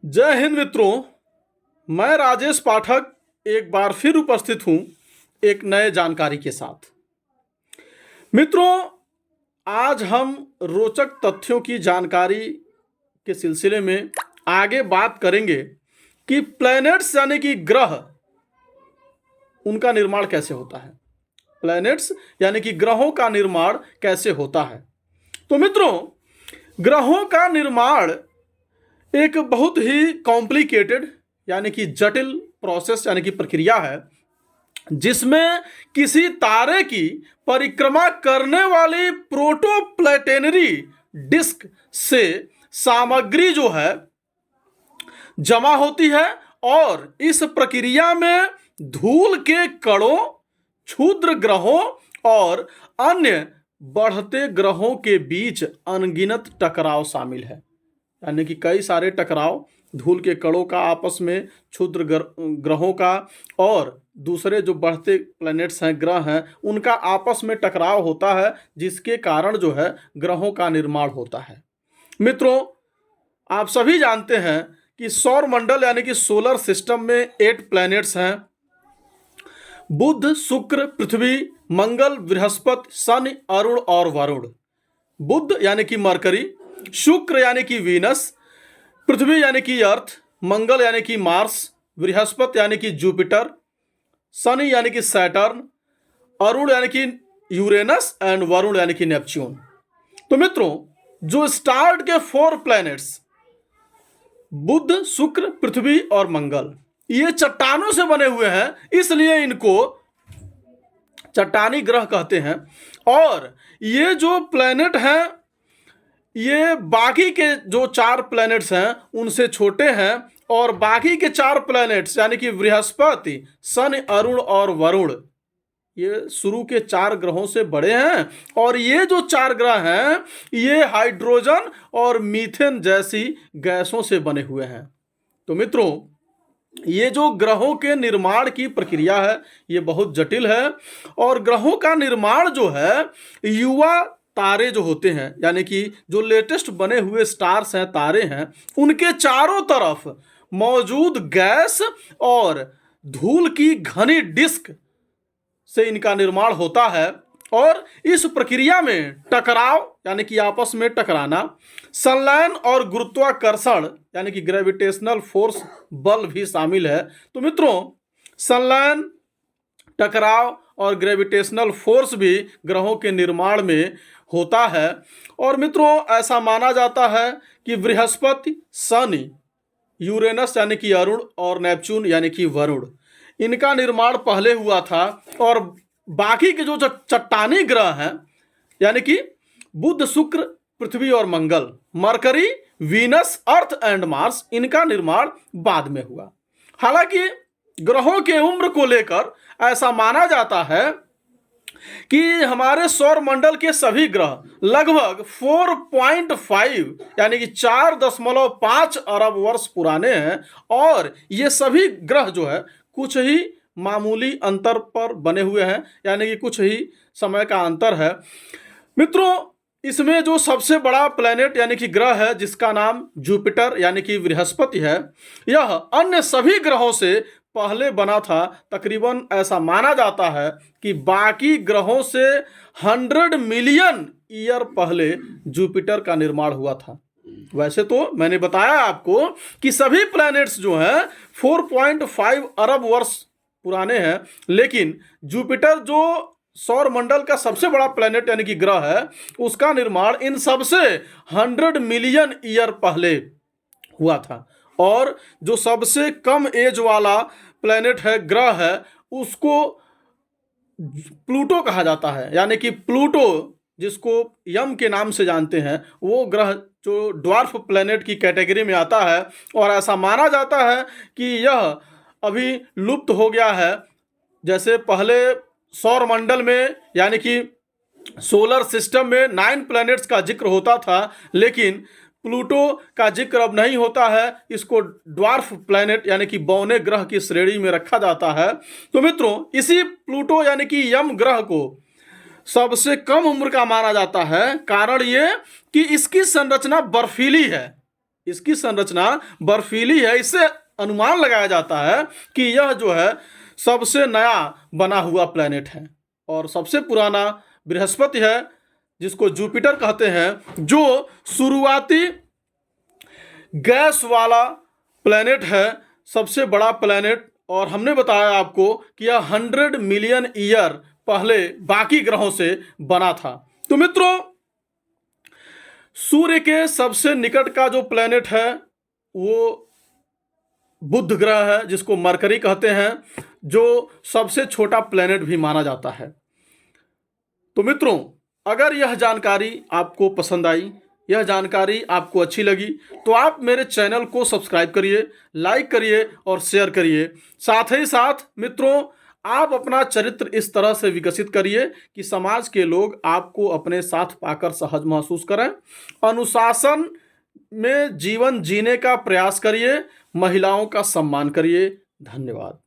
जय हिंद मित्रों। मैं राजेश पाठक एक बार फिर उपस्थित हूं एक नए जानकारी के साथ। मित्रों, आज हम रोचक तथ्यों की जानकारी के सिलसिले में आगे बात करेंगे कि प्लैनेट्स यानी कि ग्रह, उनका निर्माण कैसे होता है। प्लैनेट्स यानी कि ग्रहों का निर्माण कैसे होता है। तो मित्रों, ग्रहों का निर्माण एक बहुत ही कॉम्प्लिकेटेड यानी कि जटिल प्रोसेस यानी कि प्रक्रिया है, जिसमें किसी तारे की परिक्रमा करने वाली प्रोटोप्लेनेटरी डिस्क से सामग्री जो है जमा होती है और इस प्रक्रिया में धूल के कणों, क्षुद्र ग्रहों और अन्य बढ़ते ग्रहों के बीच अनगिनत टकराव शामिल है। यानी कि कई सारे टकराव, धूल के कणों का आपस में, क्षुद्र ग्रहों का और दूसरे जो बढ़ते प्लैनेट्स हैं, ग्रह हैं, उनका आपस में टकराव होता है, जिसके कारण जो है ग्रहों का निर्माण होता है। मित्रों, आप सभी जानते हैं कि सौर मंडल यानी कि सोलर सिस्टम में 8 प्लैनेट्स हैं। बुध, शुक्र, पृथ्वी, मंगल, बृहस्पति, शनि, अरुण और वरुण। बुध यानी कि मरकरी, शुक्र यानी कि वीनस, पृथ्वी यानी कि अर्थ, मंगल यानी कि मार्स, बृहस्पति यानी कि जुपिटर, शनि यानी कि सैटर्न, अरुण यानी कि यूरेनस एंड वरुण यानी कि नेपच्यून। तो मित्रों, जो स्टार के 4 प्लैनेट्स बुध, शुक्र, पृथ्वी और मंगल, ये चट्टानों से बने हुए हैं, इसलिए इनको चट्टानी ग्रह कहते हैं। और ये जो प्लैनेट हैं, ये बाकी के जो 4 प्लैनेट्स हैं उनसे छोटे हैं, और बाकी के 4 प्लैनेट्स यानी कि बृहस्पति, शनि, अरुण और वरुण, ये शुरू के 4 ग्रहों से बड़े हैं। और ये जो 4 ग्रह हैं, ये हाइड्रोजन और मीथेन जैसी गैसों से बने हुए हैं। तो मित्रों, ये जो ग्रहों के निर्माण की प्रक्रिया है, ये बहुत जटिल है। और ग्रहों का निर्माण जो है, युवा तारे जो होते हैं, यानी कि जो लेटेस्ट बने हुए स्टार्स हैं, तारे हैं, उनके चारों तरफ मौजूद गैस और धूल की घनी डिस्क से इनका निर्माण होता है। और इस प्रक्रिया में टकराव यानी कि आपस में टकराना, संलयन और गुरुत्वाकर्षण यानी कि ग्रेविटेशनल फोर्स बल भी शामिल है। तो मित्रों, संलयन, टकराव और ग्रेविटेशनल फोर्स भी ग्रहों के निर्माण में होता है। और मित्रों, ऐसा माना जाता है कि बृहस्पति, शनि, यूरेनस यानी कि अरुण और नेपच्यून यानी कि वरुण, इनका निर्माण पहले हुआ था। और बाकी के जो चट्टानी ग्रह हैं, यानी कि बुध, शुक्र, पृथ्वी और मंगल, Mercury, Venus, Earth and Mars, इनका निर्माण बाद में हुआ। हालांकि ग्रहों के उम्र को लेकर ऐसा माना जाता है कि हमारे सौर मंडल के सभी ग्रह लगभग 4.5 यानी कि 4.5 अरब वर्ष पुराने हैं। और ये सभी ग्रह जो है कुछ ही मामूली अंतर पर बने हुए हैं, यानी कि कुछ ही समय का अंतर है। मित्रों, इसमें जो सबसे बड़ा प्लैनेट यानी कि ग्रह है, जिसका नाम जुपिटर यानी कि बृहस्पति है, यह अन्य सभी ग्रहों से पहले बना था। तकरीबन ऐसा माना जाता है कि बाकी ग्रहों से 100 मिलियन ईयर पहले जुपिटर का निर्माण हुआ था। वैसे तो मैंने बताया आपको कि सभी प्लैनेट्स जो हैं 4.5 अरब वर्ष पुराने हैं, लेकिन जुपिटर जो सौर मंडल का सबसे बड़ा प्लैनेट यानी कि ग्रह है, उसका निर्माण इन सबसे 100 मिलियन ईयर पहले हुआ था। और जो सबसे कम एज वाला प्लैनेट है, ग्रह है, उसको प्लूटो कहा जाता है। यानी कि प्लूटो, जिसको यम के नाम से जानते हैं, वो ग्रह जो ड्वार्फ प्लैनेट की कैटेगरी में आता है। और ऐसा माना जाता है कि यह अभी लुप्त हो गया है। जैसे पहले सौर मंडल में यानी कि सोलर सिस्टम में 9 प्लैनेट्स का जिक्र होता था, लेकिन प्लूटो का जिक्र अब नहीं होता है। इसको ड्वार्फ प्लैनेट यानी कि बौने ग्रह की श्रेणी में रखा जाता है। तो मित्रों, इसी प्लूटो यानी कि यम ग्रह को सबसे कम उम्र का माना जाता है। कारण ये कि इसकी संरचना बर्फीली है। इसकी संरचना बर्फीली है। इससे अनुमान लगाया जाता है कि यह जो है सबसे नया बना हुआ प्लेनेट है। और सबसे पुराना बृहस्पति है, जिसको जुपिटर कहते हैं, जो शुरुआती गैस वाला प्लेनेट है, सबसे बड़ा प्लेनेट। और हमने बताया आपको कि यह 100 मिलियन ईयर पहले बाकी ग्रहों से बना था। तो मित्रों, सूर्य के सबसे निकट का जो प्लेनेट है वो बुध ग्रह है, जिसको मरकरी कहते हैं, जो सबसे छोटा प्लेनेट भी माना जाता है। तो मित्रों, अगर यह जानकारी आपको पसंद आई, यह जानकारी आपको अच्छी लगी, तो आप मेरे चैनल को सब्सक्राइब करिए, लाइक करिए और शेयर करिए। साथ ही साथ मित्रों, आप अपना चरित्र इस तरह से विकसित करिए कि समाज के लोग आपको अपने साथ पाकर सहज महसूस करें। अनुशासन में जीवन जीने का प्रयास करिए, महिलाओं का सम्मान करिए। धन्यवाद।